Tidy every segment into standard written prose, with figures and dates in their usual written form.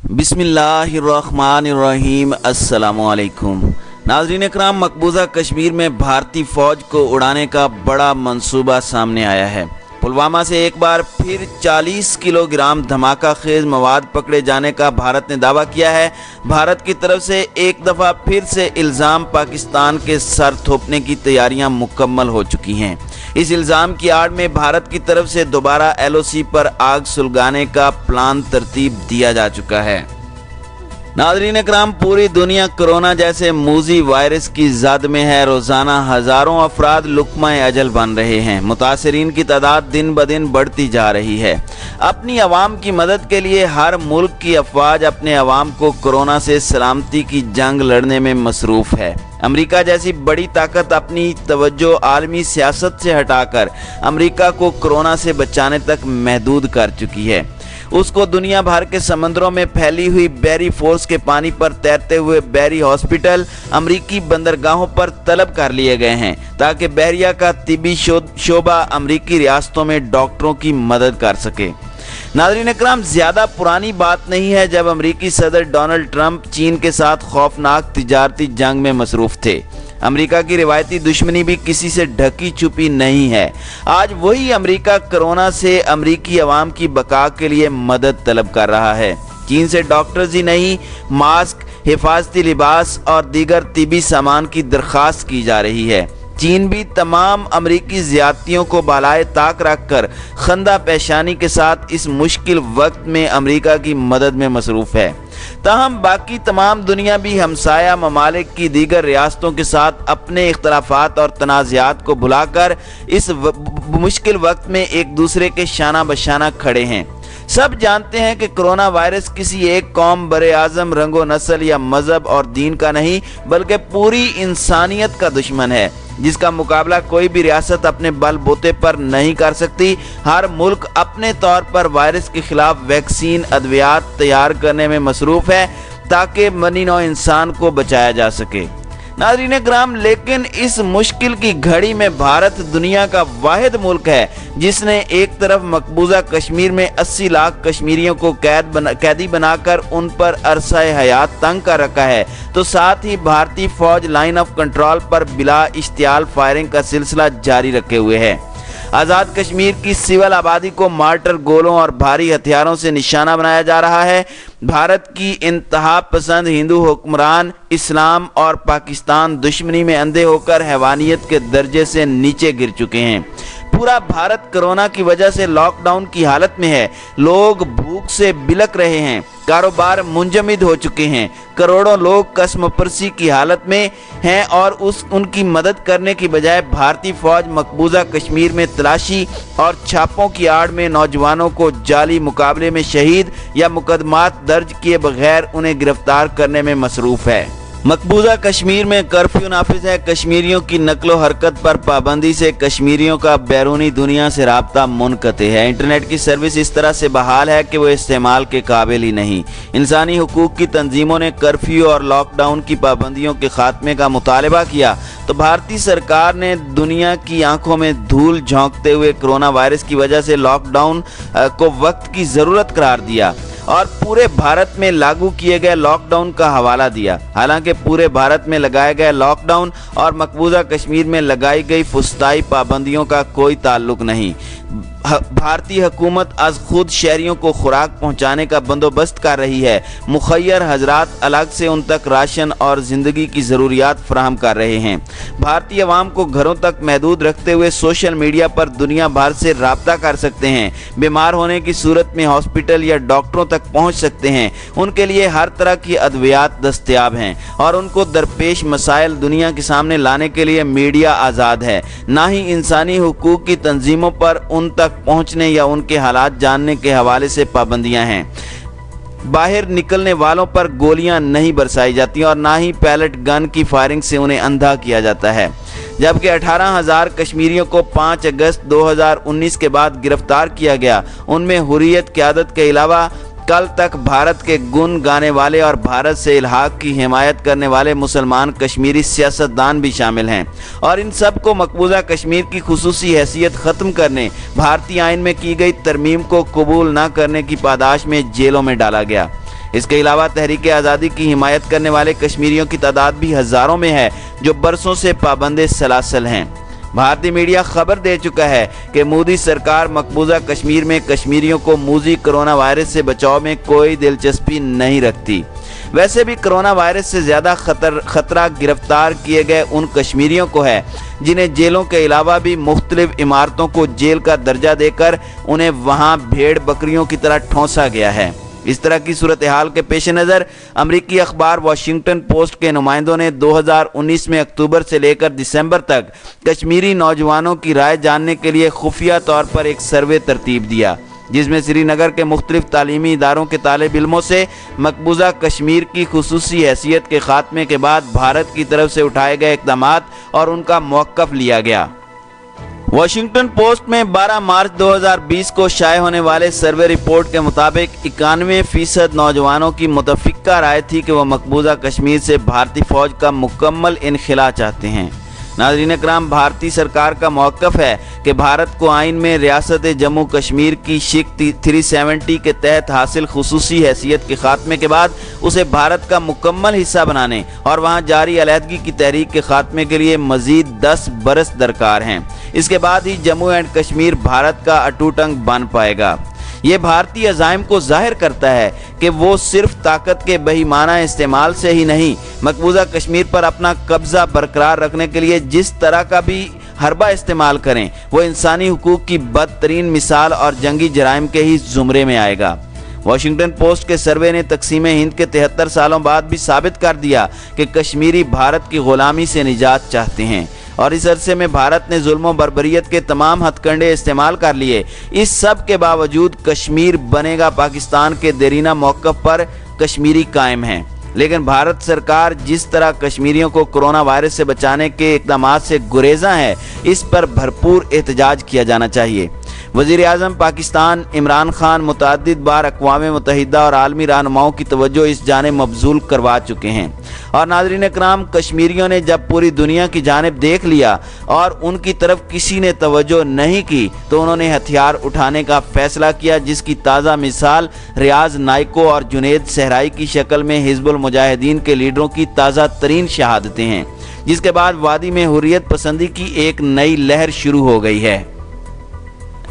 بسم اللہ الرحمن الرحیم۔ السلام علیکم ناظرین اکرام، مقبوضہ کشمیر میں بھارتی فوج کو اڑانے کا بڑا منصوبہ سامنے آیا ہے۔ پلوامہ سے ایک بار پھر 40 کلو گرام دھماکہ خیز مواد پکڑے جانے کا بھارت نے دعویٰ کیا ہے۔ بھارت کی طرف سے ایک دفعہ پھر سے الزام پاکستان کے سر تھوپنے کی تیاریاں مکمل ہو چکی ہیں۔ اس الزام کی آڑ میں بھارت کی طرف سے دوبارہ LOC پر آگ سلگانے کا پلان ترتیب دیا جا چکا ہے۔ ناظرین اکرام، پوری دنیا کرونا جیسے موذی وائرس کی زد میں ہے۔ روزانہ ہزاروں افراد لقمہ اجل بن رہے ہیں۔ متاثرین کی تعداد دن بدن بڑھتی جا رہی ہے۔ اپنی عوام کی مدد کے لیے ہر ملک کی افواج اپنے عوام کو کرونا سے سلامتی کی جنگ لڑنے میں مصروف ہے۔ امریکہ جیسی بڑی طاقت اپنی توجہ عالمی سیاست سے ہٹا کر امریکہ کو کرونا سے بچانے تک محدود کر چکی ہے۔ اس کو دنیا بھر کے سمندروں میں پھیلی ہوئی بحری فورس کے پانی پر تیرتے ہوئے بحری ہاسپٹل امریکی بندرگاہوں پر طلب کر لیے گئے ہیں تاکہ بحریہ کا طبی شعبہ امریکی ریاستوں میں ڈاکٹروں کی مدد کر سکے۔ ناظرین اکرام، زیادہ پرانی بات نہیں ہے جب امریکی صدر ڈونلڈ ٹرمپ چین کے ساتھ خوفناک تجارتی جنگ میں مصروف تھے۔ امریکہ کی روایتی دشمنی بھی کسی سے ڈھکی چھپی نہیں ہے۔ آج وہی امریکہ کرونا سے امریکی عوام کی بقا کے لیے مدد طلب کر رہا ہے۔ چین سے ڈاکٹرز ہی نہیں، ماسک، حفاظتی لباس اور دیگر طبی سامان کی درخواست کی جا رہی ہے۔ چین بھی تمام امریکی زیادتیوں کو بالائے طاق رکھ کر خندہ پیشانی کے ساتھ اس مشکل وقت میں امریکہ کی مدد میں مصروف ہے۔ تاہم باقی تمام دنیا بھی ہمسایہ ممالک کی دیگر ریاستوں کے ساتھ اپنے اختلافات اور تنازعات کو بھلا کر اس مشکل وقت میں ایک دوسرے کے شانہ بشانہ کھڑے ہیں۔ سب جانتے ہیں کہ کرونا وائرس کسی ایک قوم، بر اعظم، رنگ و نسل یا مذہب اور دین کا نہیں بلکہ پوری انسانیت کا دشمن ہے، جس کا مقابلہ کوئی بھی ریاست اپنے بل بوتے پر نہیں کر سکتی۔ ہر ملک اپنے طور پر وائرس کے خلاف ویکسین، ادویات تیار کرنے میں مصروف ہے تاکہ بنی نوع انسان کو بچایا جا سکے۔ ناظرین اکرام، لیکن اس مشکل کی گھڑی میں بھارت دنیا کا واحد ملک ہے جس نے ایک طرف مقبوضہ کشمیر میں 80 لاکھ کشمیریوں کو قیدی بنا کر ان پر عرصہ حیات تنگ کر رکھا ہے، تو ساتھ ہی بھارتی فوج لائن آف کنٹرول پر بلا اشتعال فائرنگ کا سلسلہ جاری رکھے ہوئے ہے۔ آزاد کشمیر کی سول آبادی کو مارٹر گولوں اور بھاری ہتھیاروں سے نشانہ بنایا جا رہا ہے۔ بھارت کی انتہا پسند ہندو حکمران اسلام اور پاکستان دشمنی میں اندھے ہو کر حیوانیت کے درجے سے نیچے گر چکے ہیں۔ پورا بھارت کرونا کی وجہ سے لاک ڈاؤن کی حالت میں ہے۔ لوگ بھوک سے بلک رہے ہیں، کاروبار منجمد ہو چکے ہیں، کروڑوں لوگ قسم پرسی کی حالت میں ہیں اور ان کی مدد کرنے کی بجائے بھارتی فوج مقبوضہ کشمیر میں تلاشی اور چھاپوں کی آڑ میں نوجوانوں کو جعلی مقابلے میں شہید یا مقدمات درج کیے بغیر انہیں گرفتار کرنے میں مصروف ہے۔ مقبوضہ کشمیر میں کرفیو نافذ ہے۔ کشمیریوں کی نقل و حرکت پر پابندی سے کشمیریوں کا بیرونی دنیا سے رابطہ منقطع ہے۔ انٹرنیٹ کی سروس اس طرح سے بحال ہے کہ وہ استعمال کے قابل ہی نہیں۔ انسانی حقوق کی تنظیموں نے کرفیو اور لاک ڈاؤن کی پابندیوں کے خاتمے کا مطالبہ کیا تو بھارتی سرکار نے دنیا کی آنکھوں میں دھول جھونکتے ہوئے کرونا وائرس کی وجہ سے لاک ڈاؤن کو وقت کی ضرورت قرار دیا اور پورے بھارت میں لاگو کیے گئے لاک ڈاؤن کا حوالہ دیا۔ حالانکہ پورے بھارت میں لگائے گئے لاک ڈاؤن اور مقبوضہ کشمیر میں لگائی گئی فسطائی پابندیوں کا کوئی تعلق نہیں۔ بھارتی حکومت از خود شہریوں کو خوراک پہنچانے کا بندوبست کر رہی ہے۔ مخیر حضرات الگ سے ان تک راشن اور زندگی کی ضروریات فراہم کر رہے ہیں۔ بھارتی عوام کو گھروں تک محدود رکھتے ہوئے سوشل میڈیا پر دنیا بھر سے رابطہ کر سکتے ہیں۔ بیمار ہونے کی صورت میں ہاسپٹل یا ڈاکٹروں تک پہنچ سکتے ہیں۔ ان کے لیے ہر طرح کی ادویات دستیاب ہیں اور ان کو درپیش مسائل دنیا کے سامنے لانے کے لیے میڈیا آزاد ہے۔ نہ ہی انسانی حقوق کی تنظیموں پر ان تک پہنچنے یا ان کے حالات جاننے کے حوالے سے پابندیاں ہیں۔ باہر نکلنے والوں پر گولیاں نہیں برسائی جاتی اور نہ ہی پیلٹ گن کی فائرنگ سے انہیں اندھا کیا جاتا ہے۔ جبکہ 18,000 کشمیریوں کو 5 اگست 2019 کے بعد گرفتار کیا گیا۔ ان میں حریت قیادت کے علاوہ کل تک بھارت کے گن گانے والے اور بھارت سے الحاق کی حمایت کرنے والے مسلمان کشمیری سیاستدان بھی شامل ہیں، اور ان سب کو مقبوضہ کشمیر کی خصوصی حیثیت ختم کرنے، بھارتی آئین میں کی گئی ترمیم کو قبول نہ کرنے کی پاداش میں جیلوں میں ڈالا گیا۔ اس کے علاوہ تحریک آزادی کی حمایت کرنے والے کشمیریوں کی تعداد بھی ہزاروں میں ہے جو برسوں سے پابند سلاسل ہیں۔ بھارتی میڈیا خبر دے چکا ہے کہ مودی سرکار مقبوضہ کشمیر میں کشمیریوں کو موذی کرونا وائرس سے بچاؤ میں کوئی دلچسپی نہیں رکھتی۔ ویسے بھی کرونا وائرس سے زیادہ خطرہ گرفتار کیے گئے ان کشمیریوں کو ہے جنہیں جیلوں کے علاوہ بھی مختلف عمارتوں کو جیل کا درجہ دے کر انہیں وہاں بھیڑ بکریوں کی طرح ٹھونسا گیا ہے۔ اس طرح کی صورتحال کے پیش نظر امریکی اخبار واشنگٹن پوسٹ کے نمائندوں نے 2019 میں اکتوبر سے لے کر دسمبر تک کشمیری نوجوانوں کی رائے جاننے کے لیے خفیہ طور پر ایک سروے ترتیب دیا، جس میں سری نگر کے مختلف تعلیمی اداروں کے طالب علموں سے مقبوضہ کشمیر کی خصوصی حیثیت کے خاتمے کے بعد بھارت کی طرف سے اٹھائے گئے اقدامات اور ان کا موقف لیا گیا۔ واشنگٹن پوسٹ میں 12 مارچ 2020 کو شائع ہونے والے سروے رپورٹ کے مطابق 91% نوجوانوں کی متفقہ رائے تھی کہ وہ مقبوضہ کشمیر سے بھارتی فوج کا مکمل انخلاء چاہتے ہیں۔ ناظرین اکرام، بھارتی سرکار کا موقف ہے کہ بھارت کو آئین میں ریاست جموں کشمیر کی شق 370 کے تحت حاصل خصوصی حیثیت کے خاتمے کے بعد اسے بھارت کا مکمل حصہ بنانے اور وہاں جاری علیحدگی کی تحریک کے خاتمے کے لیے مزید 10 برس درکار ہیں۔ اس کے بعد ہی جموں اینڈ کشمیر بھارت کا اٹوٹ انگ بن پائے گا۔ یہ بھارتی عزائم کو ظاہر کرتا ہے کہ وہ صرف طاقت کے بہیمانہ استعمال سے ہی نہیں، مقبوضہ کشمیر پر اپنا قبضہ برقرار رکھنے کے لیے جس طرح کا بھی حربہ استعمال کریں وہ انسانی حقوق کی بدترین مثال اور جنگی جرائم کے ہی زمرے میں آئے گا۔ واشنگٹن پوسٹ کے سروے نے تقسیم ہند کے 73 سالوں بعد بھی ثابت کر دیا کہ کشمیری بھارت کی غلامی سے نجات چاہتے ہیں، اور اس عرصے میں بھارت نے ظلم و بربریت کے تمام ہتھ کنڈے استعمال کر لیے۔ اس سب کے باوجود کشمیر بنے گا پاکستان کے دیرینہ موقف پر کشمیری قائم ہیں، لیکن بھارت سرکار جس طرح کشمیریوں کو کرونا وائرس سے بچانے کے اقدامات سے گریزاں ہے، اس پر بھرپور احتجاج کیا جانا چاہیے۔ وزیر اعظم پاکستان عمران خان متعدد بار اقوام متحدہ اور عالمی رہنماؤں کی توجہ اس جانب مبذول کروا چکے ہیں، اور ناظرین اکرام، کشمیریوں نے جب پوری دنیا کی جانب دیکھ لیا اور ان کی طرف کسی نے توجہ نہیں کی تو انہوں نے ہتھیار اٹھانے کا فیصلہ کیا، جس کی تازہ مثال ریاض نائکو اور جنید صحرائی کی شکل میں حزب المجاہدین کے لیڈروں کی تازہ ترین شہادتیں ہیں، جس کے بعد وادی میں حریت پسندی کی ایک نئی لہر شروع ہو گئی ہے۔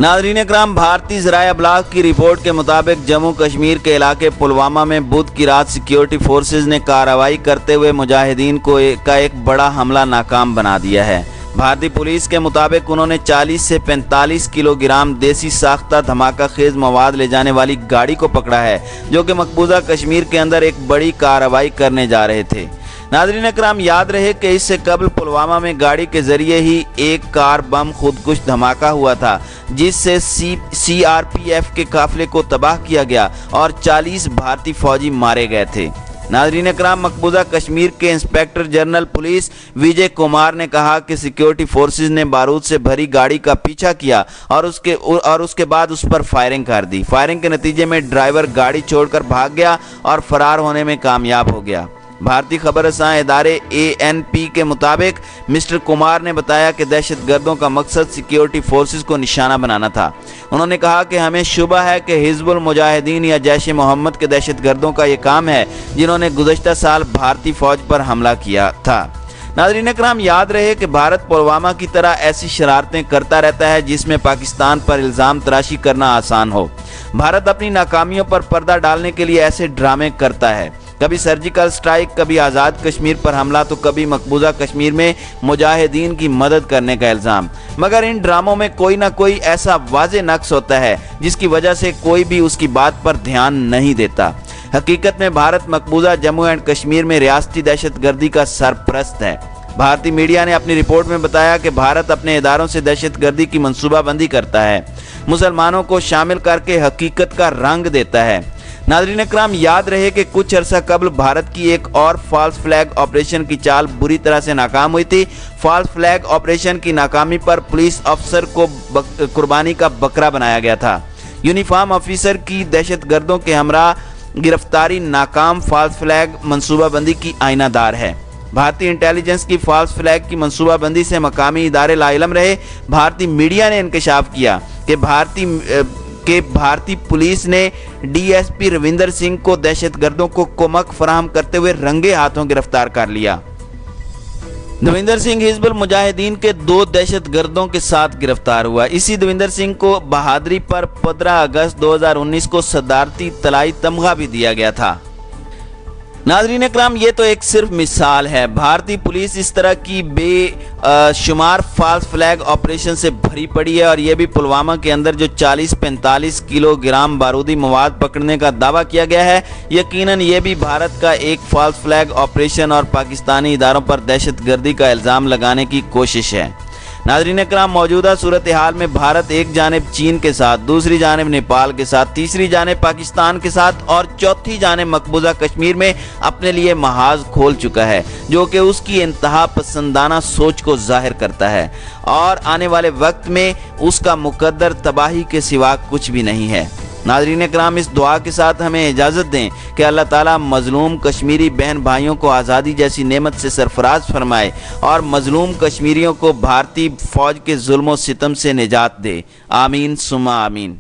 ناظرین اکرام، بھارتی ذرائع ابلاغ کی رپورٹ کے مطابق جموں کشمیر کے علاقے پلوامہ میں بدھ کی رات سیکیورٹی فورسز نے کارروائی کرتے ہوئے مجاہدین کا ایک بڑا حملہ ناکام بنا دیا ہے۔ بھارتی پولیس کے مطابق انہوں نے 40 سے 45 کلو گرام دیسی ساختہ دھماکہ خیز مواد لے جانے والی گاڑی کو پکڑا ہے، جو کہ مقبوضہ کشمیر کے اندر ایک بڑی کارروائی کرنے جا رہے تھے۔ ناظرین اکرام، یاد رہے کہ اس سے قبل پلوامہ میں گاڑی کے ذریعے ہی ایک کار بم خودکش دھماکہ ہوا تھا، جس سے سی آر پی ایف کے قافلے کو تباہ کیا گیا اور 40 بھارتی فوجی مارے گئے تھے۔ ناظرین اکرام، مقبوضہ کشمیر کے انسپیکٹر جنرل پولیس وجے کمار نے کہا کہ سیکیورٹی فورسز نے بارود سے بھری گاڑی کا پیچھا کیا اور اس کے بعد اس پر فائرنگ کر دی۔ فائرنگ کے نتیجے میں ڈرائیور گاڑی چھوڑ کر بھاگ گیا اور فرار ہونے میں کامیاب ہو گیا۔ بھارتی خبر رساں ادارے ANP کے مطابق مسٹر کمار نے بتایا کہ دہشت گردوں کا مقصد سیکیورٹی فورسز کو نشانہ بنانا تھا۔ انہوں نے کہا کہ ہمیں شبہ ہے کہ حزب المجاہدین یا جیش محمد کے دہشت گردوں کا یہ کام ہے، جنہوں نے گزشتہ سال بھارتی فوج پر حملہ کیا تھا۔ ناظرین اکرام، یاد رہے کہ بھارت پلوامہ کی طرح ایسی شرارتیں کرتا رہتا ہے جس میں پاکستان پر الزام تراشی کرنا آسان ہو۔ بھارت اپنی ناکامیوں پر پردہ ڈالنے کے لیے ایسے ڈرامے کرتا ہے، کبھی سرجیکل سٹرائک، کبھی آزاد کشمیر پر حملہ، تو کبھی مقبوضہ کشمیر میں مجاہدین کی مدد کرنے کا الزام۔ مگر ان ڈراموں میں کوئی نہ کوئی ایسا واضح نقص ہوتا ہے جس کی وجہ سے کوئی بھی اس کی بات پر دھیان نہیں دیتا۔ حقیقت میں بھارت مقبوضہ جموں اینڈ کشمیر میں ریاستی دہشت گردی کا سرپرست ہے۔ بھارتی میڈیا نے اپنی رپورٹ میں بتایا کہ بھارت اپنے اداروں سے دہشت گردی کی منصوبہ بندی کرتا ہے، مسلمانوں کو شامل کر کے حقیقت کا رنگ دیتا ہے۔ ناظرین اکرام، یاد رہے کہ کچھ عرصہ قبل بھارت کی ایک اور فالس فلیگ آپریشن کی چال بری طرح سے ناکام ہوئی تھی۔ فالس فلیگ آپریشن کی ناکامی پر پولیس افسر کو قربانی کا بکرا بنایا گیا تھا۔ یونیفارم آفیسر کی دہشت گردوں کے ہمراہ گرفتاری ناکام فالس فلیگ منصوبہ بندی کی آئینہ دار ہے۔ بھارتی انٹیلیجنس کی فالس فلیگ کی منصوبہ بندی سے مقامی ادارے لا علم رہے۔ بھارتی میڈیا نے انکشاف کیا کہ کہ بھارتی پولیس نے DSP روندر سنگھ کو دہشت گردوں کو کمک فراہم کرتے ہوئے رنگے ہاتھوں گرفتار کر لیا۔ دویندر سنگھ حزب المجاہدین کے 2 دہشت گردوں کے ساتھ گرفتار ہوا۔ اسی دویندر سنگھ کو بہادری پر 15 اگست 2019 کو صدارتی طلائی تمغہ بھی دیا گیا تھا۔ ناظرین اکرام، یہ تو ایک صرف مثال ہے۔ بھارتی پولیس اس طرح کی بے شمار فالس فلیگ آپریشن سے بھری پڑی ہے، اور یہ بھی پلوامہ کے اندر جو 40-45 کلو گرام بارودی مواد پکڑنے کا دعویٰ کیا گیا ہے، یقیناً یہ بھی بھارت کا ایک فالس فلیگ آپریشن اور پاکستانی اداروں پر دہشت گردی کا الزام لگانے کی کوشش ہے۔ ناظرین اکرام، موجودہ صورتحال میں بھارت ایک جانب چین کے ساتھ، دوسری جانب نیپال کے ساتھ، تیسری جانب پاکستان کے ساتھ اور چوتھی جانب مقبوضہ کشمیر میں اپنے لیے محاذ کھول چکا ہے، جو کہ اس کی انتہا پسندانہ سوچ کو ظاہر کرتا ہے، اور آنے والے وقت میں اس کا مقدر تباہی کے سوا کچھ بھی نہیں ہے۔ ناظرین اکرام، اس دعا کے ساتھ ہمیں اجازت دیں کہ اللہ تعالیٰ مظلوم کشمیری بہن بھائیوں کو آزادی جیسی نعمت سے سرفراز فرمائے اور مظلوم کشمیریوں کو بھارتی فوج کے ظلم و ستم سے نجات دے۔ آمین ثم آمین۔